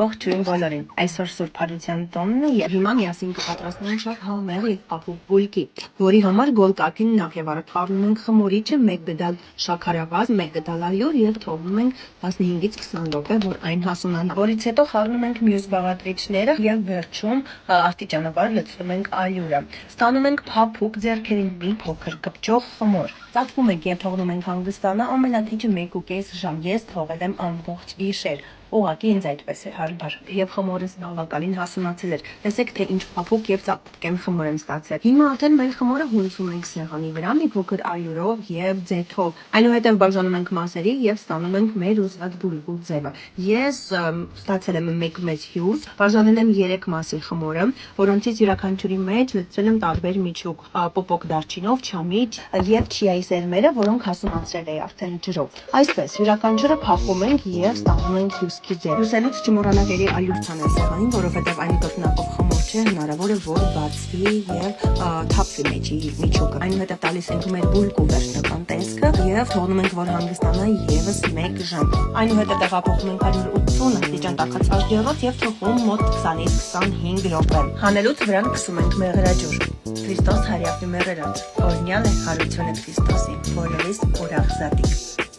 Ողջույն բոլորին, այսօր Սուրբ Հարության տոնն է և հիմա միասին կպատրաստենք շատ համեղ և փափուկ բուլկի, որի համար գոլկակին նախևառաջ խառնում ենք խմորիչը 1 գդալ շաքարավազ, 1 գդալ ալյուր և թողնում ենք 15-ից 20 րոպե, որ այն հասունանա, որից հետո խառնում ենք մյուս բաղադրիչները և վերջում աստիճանաբար լցնում ենք ալյուրը, ստանում ենք փափուկ ձեռքերին մի փոքր կպչող խմոր, ծածկում ենք և թողնում ենք հանգստանա ամենաթիչը 1.5 ժամ, ես թողել եմ ամբողջ գիշեր, ուղղակի ինձ այդպես է հարմար և խմորս բավականին հասունացել էր, տեսեք թե ինչ փափուկ և ծակտկեն խմոր եմ ստացել, հիմա արդեն մեր խմորը հյունցում ենք սեղանի վրա մի փոքր ալյուրով և ձեթով, այնուհետև բաժանում ենք մասերի և ստանում ենք մեր ուզած բուլկու ձևը, ես ստացել եմ մեկ մեծ հյութ, բաժանել եմ 3 մասի խմորը, որոնցից յուրաքանչյուրի մեջ լցրել եմ տարբեր միջուկ, պոպոկ դարչինով, չամիչ և չիայի սերմերը, որոնք հասունացրել էի արդեն ջրով, այսպես յուրաքանչյուրը փախում ենք և ստանում ենք հյուսքի ձև, հյուսելուց չմոռանաք ելի ալյուր ցանել սեղանին, որովհետև այն կրկնակով խմոր չէ, հնարավոր է որ բացվի և թափվի մեջի միջուկը, այնուհետև տալիս ենք մեր բուլկու վերջնական տեսքը և թողնում ենք որ հանգստանա ևս 1 ժամ, այնուհետև տեղափոխում ենք 180 աստիճան տաքացված ջրով և թողում մոտ 20-ից 25 րոպե, հանելուց վրան քսում ենք մեղրաջուր, Քրիստոս հարյակի մեղրած, օրհնյալ է հարությունը Քրիստոսի, բոլորիս ուրախ զատիկ։